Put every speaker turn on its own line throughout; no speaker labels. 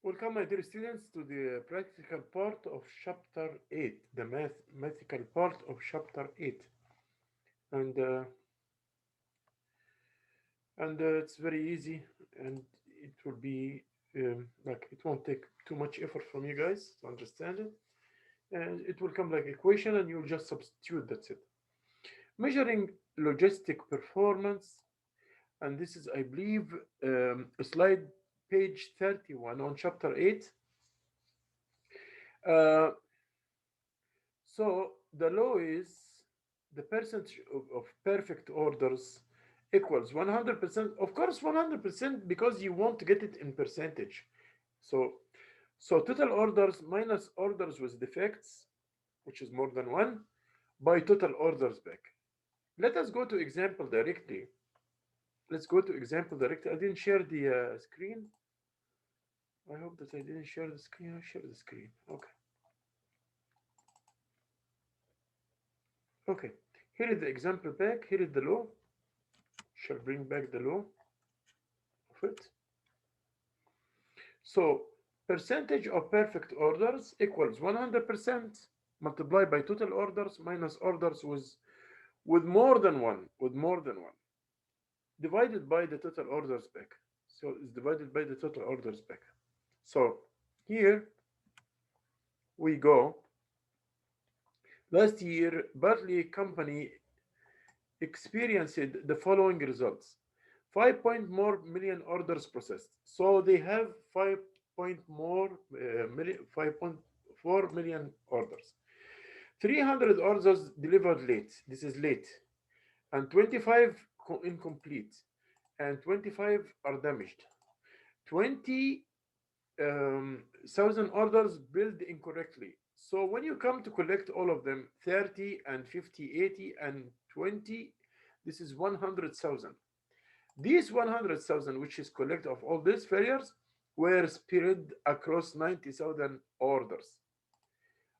Welcome, my dear students, to the practical part of chapter 8, the mathematical part of chapter 8. And uh, and it's very easy, and it will be like it won't take too much effort from you guys to understand it. And it will come like equation, and you'll just substitute. That's it. Measuring logistic performance, and this is, I believe, slide page 31 on chapter 8. Uh, So the law is the percentage of perfect orders equals 100%. Of course, 100% because you want to get it in percentage. So, so total orders minus orders with defects, which is more than one, by total orders back. Let us go to example directly. Let's go to example directly. I didn't share the screen. I hope that I didn't share the screen. I shared the screen. Okay. Okay. Here is the example back. Here is the law. Shall bring back the law of it. So percentage of perfect orders equals 100% multiplied by total orders minus orders with more than one divided by the total orders back. So it's divided by the total orders back. So here we go. Last year, Bartley Company experienced the following results: 5 point more million orders processed. So they have 5.4 million orders. 300 orders delivered late. This is late. And 25 incomplete. And 25 are damaged. 20 thousand orders billed incorrectly. So when you come to collect all of them, 30 and 50, 80 and 20, this is 100,000. These 100,000, which is collect of all these failures, were spread across 90,000 orders.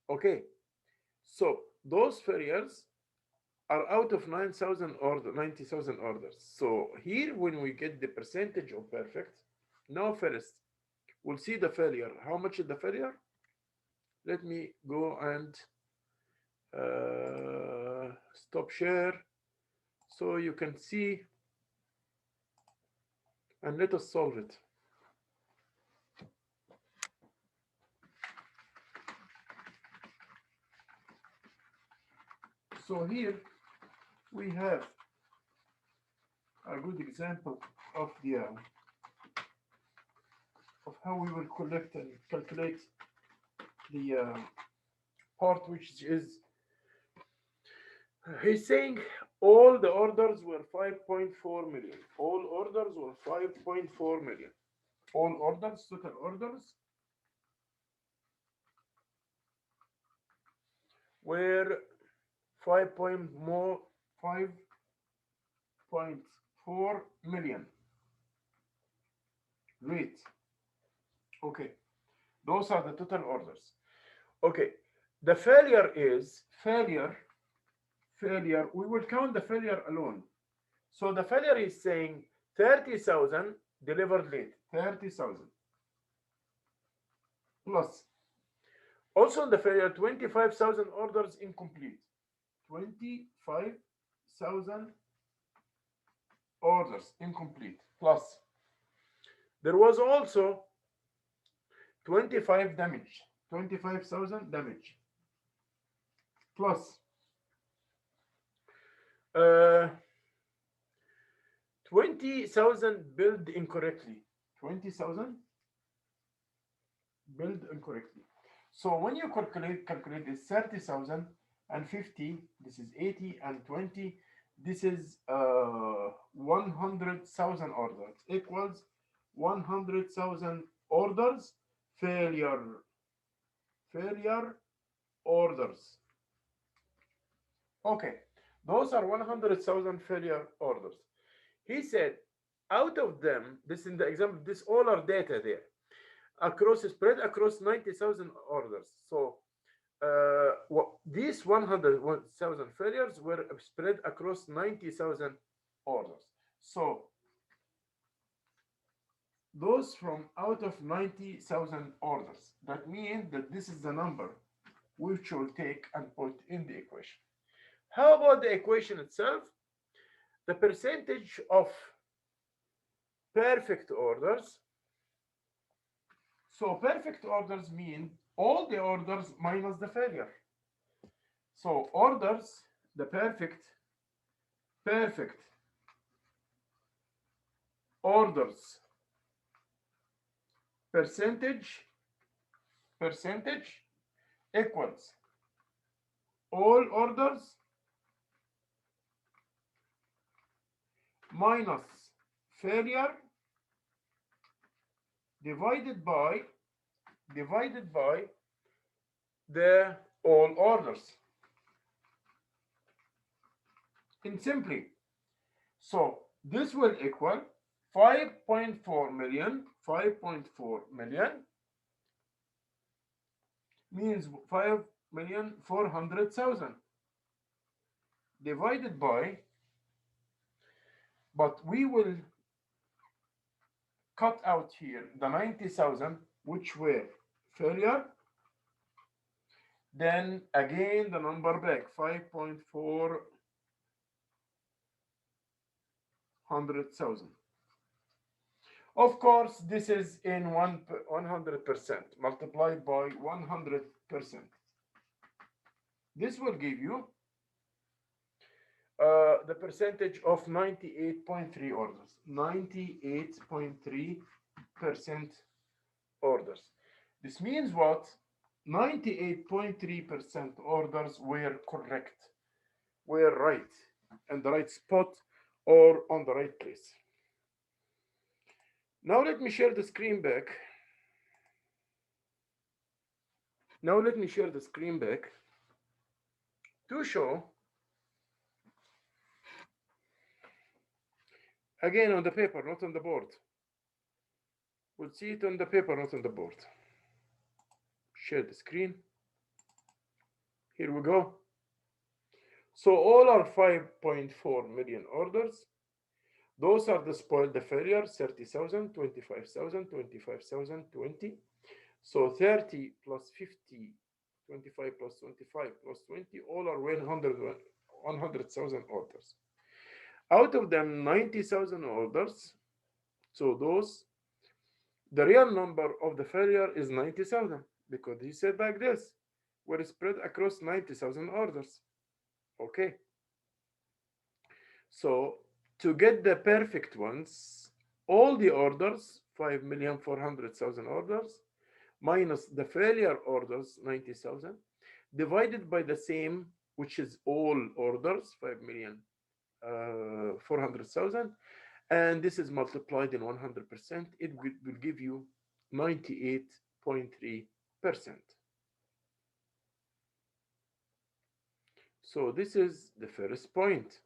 Okay, so those failures are out of 9,000 order, 90,000 orders. So here, when we get the percentage of perfect, now first we'll see the failure. How much is the failure? Let me go and stop share so you can see, and let us solve it. So here we have a good example of the of how we will collect and calculate the part, which is he's saying all the orders were 5.4 million. All orders were 5.4 million. All orders, total orders, were 5.4 million. Great. Okay. Those are the total orders. Okay. The failure is failure. We will count the failure alone. So the failure is saying 30,000 delivered late. 30,000 plus. Also in the failure, 25,000 orders incomplete. 25,000 orders incomplete plus. There was also 25 damage. 25,000 damage plus 20,000 billed incorrectly. 20,000 billed incorrectly. So when you calculate this 30,000 and 50, this is 80 and 20, this is 100,000 orders equals 100,000 orders failure orders. Okay, those are 100,000 failure orders. He said, out of them, this in the example, this all are data there, spread across 90,000 orders. So these 100,000 failures were spread across 90,000 orders. So those from out of 90,000 orders. That means that this is the number which will take and put in the equation. How about the equation itself? The percentage of perfect orders. So perfect orders mean all the orders minus the failure. So orders, the perfect orders percentage equals all orders minus failure divided by the all orders. In simply, so this will equal 5.4 million. 5.4 million means 5,400,000 divided by, but we will cut out here the 90,000 which were failure. Then again the number back 5,400,000. Of course, this is in 100% multiplied by 100%. This will give you the percentage of 98.3 orders. 98.3% orders. This means what? 98.3% orders were correct, were right, in the right spot or on the right place. Now let me share the screen back. To show again on the paper, not on the board. We'll see it on the paper, not on the board. Share the screen. Here we go. So all are 5.4 million orders. Those are the spoiled, the failure, 30,000, 25,000, 25,000, 20. So 30 plus 50, 25 plus 25 plus 20, all are 100,000 orders. Out of them, 90,000 orders. So those, the real number of the failure is 90,000 because he said like this, were spread across 90,000 orders. Okay. So to get the perfect ones, all the orders, 5,400,000 orders, minus the failure orders, 90,000, divided by the same, which is all orders, 5,400,000, and this is multiplied in 100%, it will give you 98.3%. So this is the first point.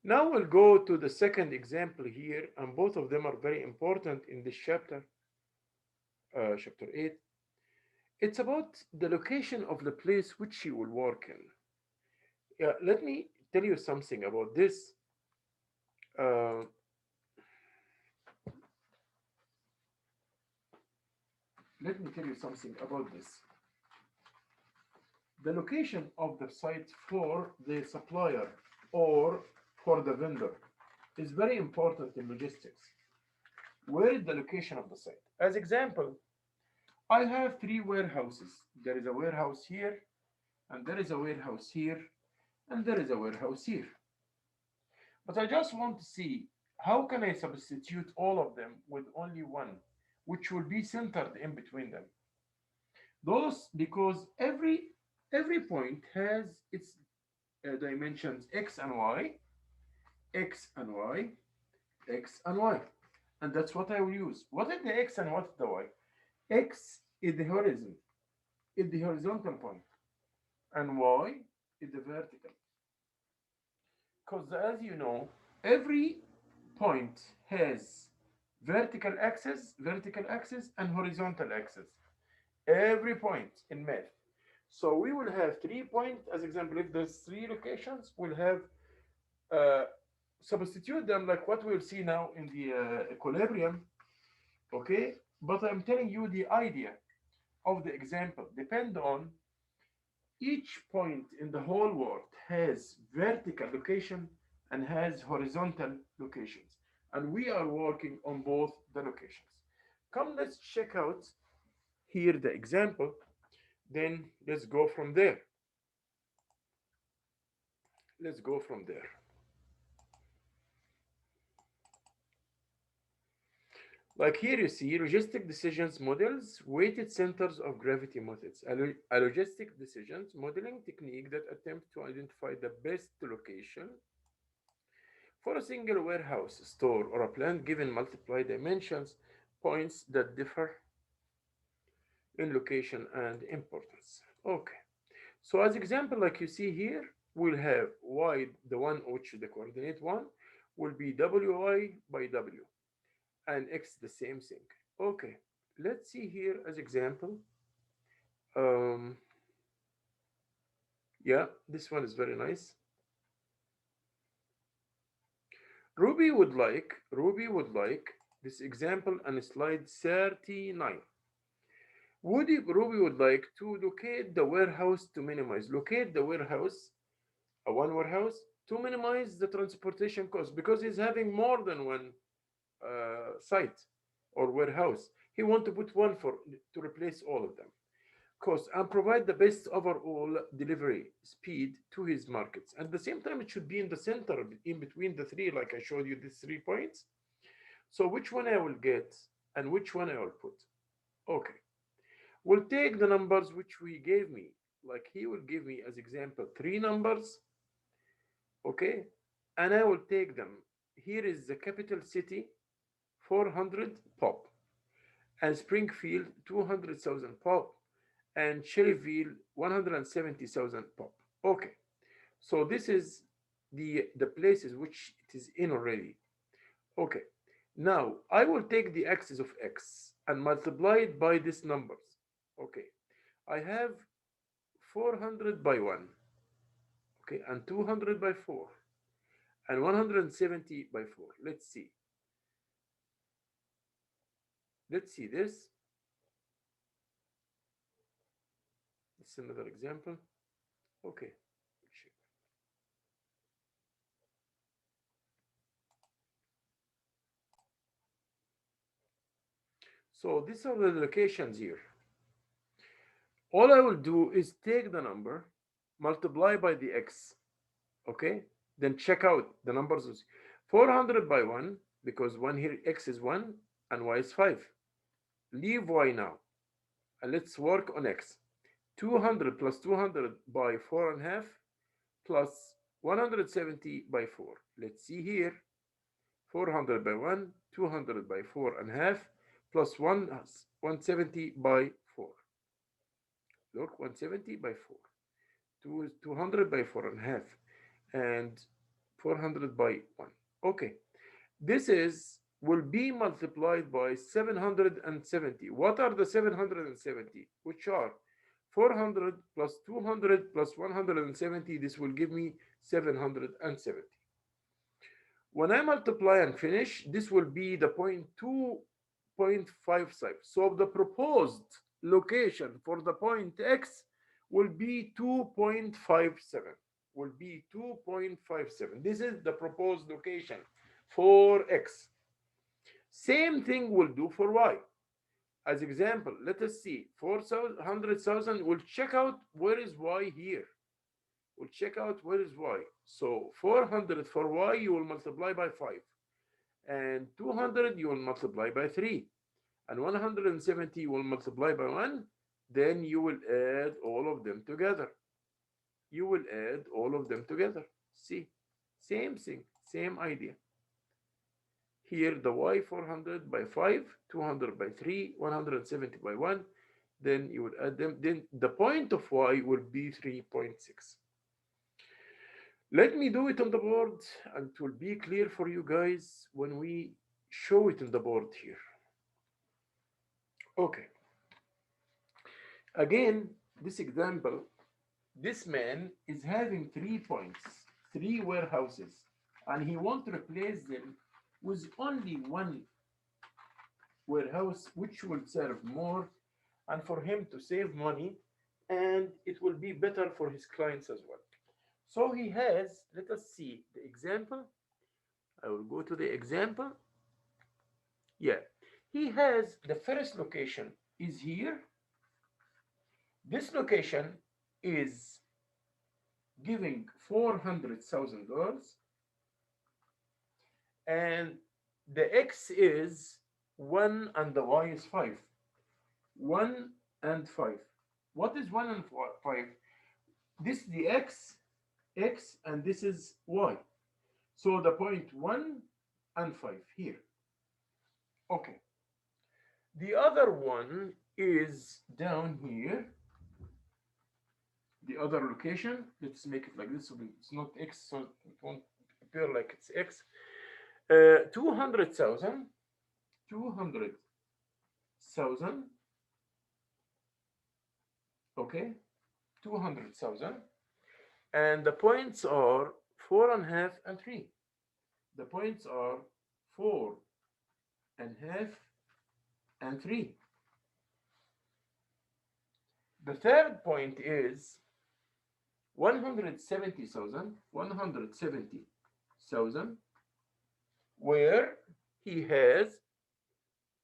Now we'll go to the second example here, and both of them are very important in this chapter, chapter 8. It's about the location of the place which you will work in. Let me tell you something about this. Let me tell you something about this. The location of the site for the supplier or for the vendor is very important in logistics. Where is the location of the site? As example, I have 3 warehouses. There is a warehouse here, and there is a warehouse here, and there is a warehouse here. But I just want to see how can I substitute all of them with only one, which will be centered in between them. Those, because every point has its dimensions x and y, x and y, x and y, and that's what I will use. What is the x and what is the y? X is the horizon, is the horizontal point, and y is the vertical. Because as you know, every point has vertical axis, and horizontal axis. Every point in math. So we will have 3 points as example. If there's 3 locations, we'll have substitute them like what we'll see now in the equilibrium, okay? But I'm telling you the idea of the example depend on each point in the whole world has vertical location and has horizontal locations. And we are working on both the locations. Come, let's check out here the example. Then let's go from there. Let's go from there. Like here you see logistic decisions models, weighted centers of gravity methods. A logistic decisions modeling technique that attempts to identify the best location for a single warehouse, store, or a plant given multiple dimensions, points that differ in location and importance. Okay, so as example, like you see here, we'll have y, the one which the coordinate one, will be wi by w, and x the same thing. Okay, let's see here as example. Um, yeah, this one is very nice. Ruby would like this example on slide 39. Ruby would like to locate the warehouse to minimize. Locate the warehouse, a one warehouse, to minimize the transportation cost because he's having more than one site or warehouse. He want to put one for to replace all of them. Cost and provide the best overall delivery speed to his markets. At the same time, it should be in the center, in between the three, like I showed you these 3 points. So which one I will get and which one I will put? Okay. We'll take the numbers which we gave me. Like he will give me as example 3 numbers. Okay. And I will take them. Here is the capital city, 400 pop. And Springfield, 200,000 pop. And Cherryville, 170,000 pop. Okay. So this is the places which it is in already. Okay. Now I will take the axis of x and multiply it by these numbers. Okay. I have 400 by 1. Okay. And 200 by 4. And 170 by 4. Let's see. Let's see this. This is another example. Okay. So these are the locations here. All I will do is take the number, multiply by the x, okay? Then check out the numbers. 400 by 1, because 1 here, x is 1 and y is 5. Leave y now, and let's work on x. 200 plus 200 by 4 and a half plus 170 by 4. Let's see here. 400 by 1, 200 by 4 and a half plus 170 by 4. Look, 170 by 4. 200 by 4 and a half and 400 by 1. Okay, this is will be multiplied by 770. What are the 770? Which are 400 plus 200 plus 170. This will give me 770. When I multiply and finish, this will be the 0.2.57. So the proposed location for the point x will be 2.57. Will be 2.57. This is the proposed location for x. Same thing will do for y. As example, let us see. 400,000. We'll check out where is y here. We'll check out where is y. So 400 for y, you will multiply by 5. And 200, you will multiply by 3. And 170, you will multiply by 1. Then you will add all of them together. You will add all of them together. See, same thing, same idea. Here the y 400 by 5, 200 by 3, 170 by 1. Then you will add them. Then the point of y will be 3.6. Let me do it on the board and it will be clear for you guys when we show it on the board here. Okay. Again, this example, this man is having 3 points, 3 warehouses, and he wants to replace them with only one warehouse which will serve more and for him to save money, and it will be better for his clients as well. So he has, let us see the example. I will go to the example. Yeah, he has the first location is here. This location is giving $400,000, and the X is 1 and the Y is 5. 1 and 5. What is 1 and 5? This is the X, and this is Y. So the point 1 and 5 here. Okay. The other one is down here. The other location, let's make it like this so it's not X, so it won't appear like it's X. 200,000, 200,000, okay, 200,000, and the points are 4.5 and 3. The points are 4.5 and 3. The third point is 170,000, 170,000, where he has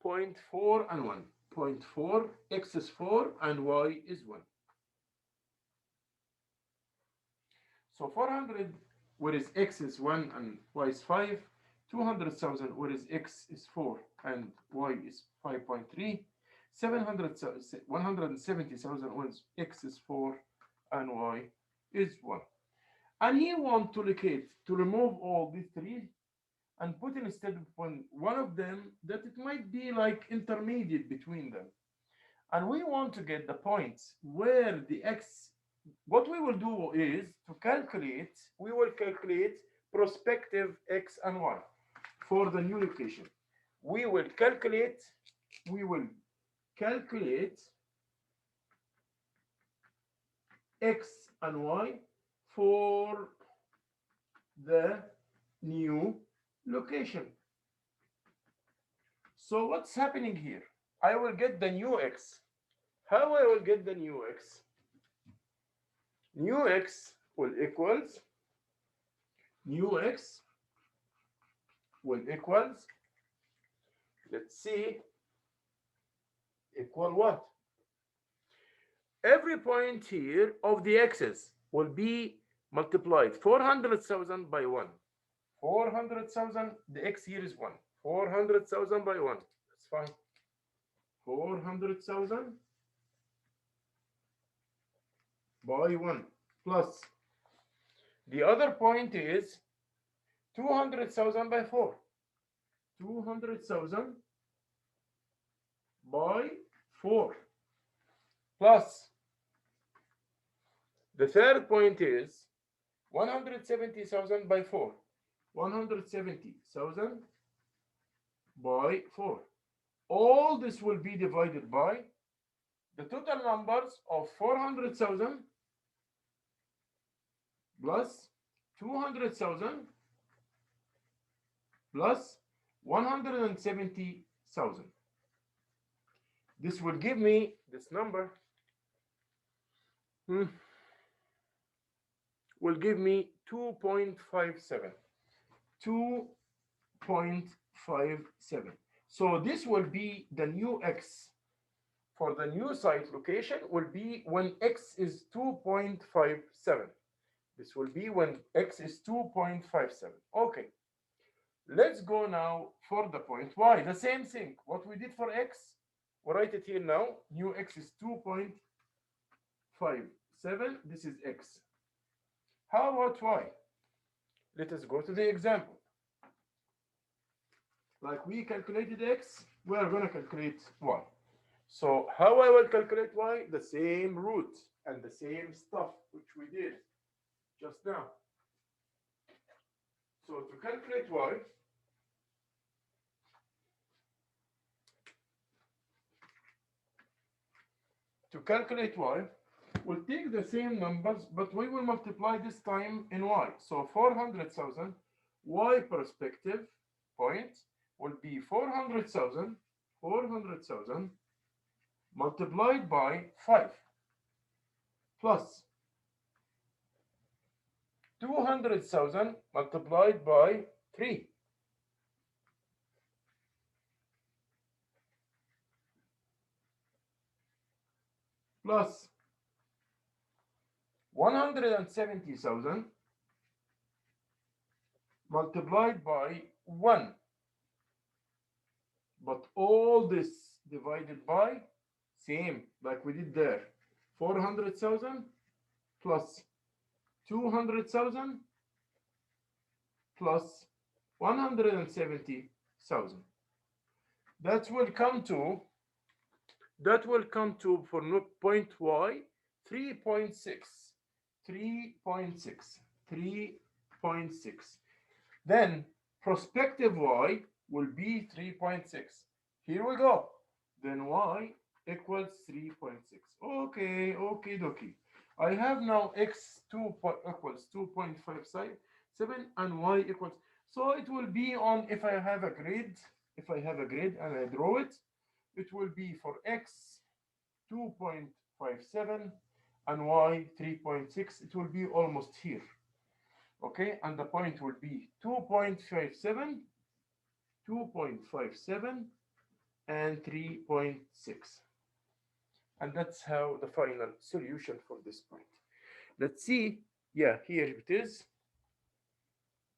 0.4 and 1. 0.4, X is 4 and Y is 1. So 400, whereas X is 1 and Y is 5. 200,000, whereas X is 4 and Y is 5.3. 170,000, whereas X is 4 and Y is 1. And he wants to locate, to remove all these three and put instead of one of them that it might be like intermediate between them. And we want to get the points where the X, what we will do is to calculate, we will calculate prospective X and Y for the new location. We will calculate X and Y for the new location. So what's happening here? I will get the new X. How I will get the new X? New X will equals, new X will equals, let's see, equal what? Every point here of the X's will be multiplied 400,000 by 1. 400,000, the X here is 1. 400,000 by 1. That's fine. 400,000 by 1 plus the other point is 200,000 by 4. 200,000 by 4 plus the third point is 170,000 by 4. 170,000 by 4. All this will be divided by the total numbers of 400,000 plus 200,000 plus 170,000. This will give me this number. Will give me 2.57. 2.57. So this will be the new X for the new site location will be when X is 2.57. This will be when X is 2.57. Okay. Let's go now for the point Y. The same thing. What we did for X, we write it here now. New X is 2.57. This is X. How about Y? Let us go to the example. Like we calculated X, we are going to calculate Y. So how I will calculate Y? The same root and the same stuff which we did just now. So to calculate Y, we'll take the same numbers, but we will multiply this time in Y. So 400,000 y prospective point will be 400,000 multiplied by 5 plus 200,000 multiplied by 3 plus 170,000 multiplied by 1, but all this divided by same like we did there, 400,000 plus 200,000 plus 170,000. That will come to for point y 3.6, 3.6, 3.6. Then prospective y will be 3.6. Here we go. Then y equals 3.6. Okay, okay, dokie. I have now x2 equals 2.57 and y equals. So it will be on, if I have a grid, and I draw it, it will be for x 2.57 and y 3.6. It will be almost here. Okay, and the point will be 2.57, 2.57, and 3.6. And that's how the final solution for this point. Let's see. Yeah, here it is.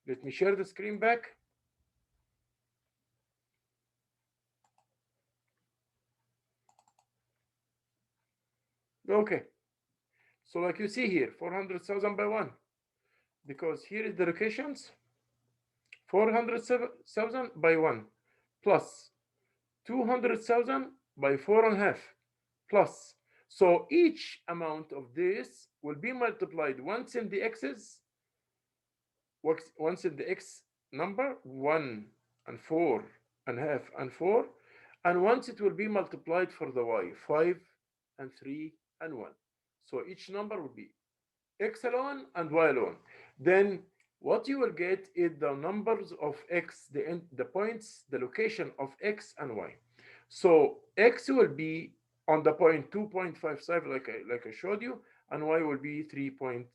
Let me share the screen back. Okay. So like you see here, 400,000 by 1. Because here is the locations. 400,000 by 1 plus 200,000 by 4.5 plus. So each amount of this will be multiplied once in the x's, once in the x number, 1 and 4.5 and 4, and once it will be multiplied for the y, 5 and 3 and 1. So each number will be x alone and y alone. Then what you will get is the numbers of x, the points, the location of x and y. So x will be on the point 2.57 like I showed you, and y will be 3.6.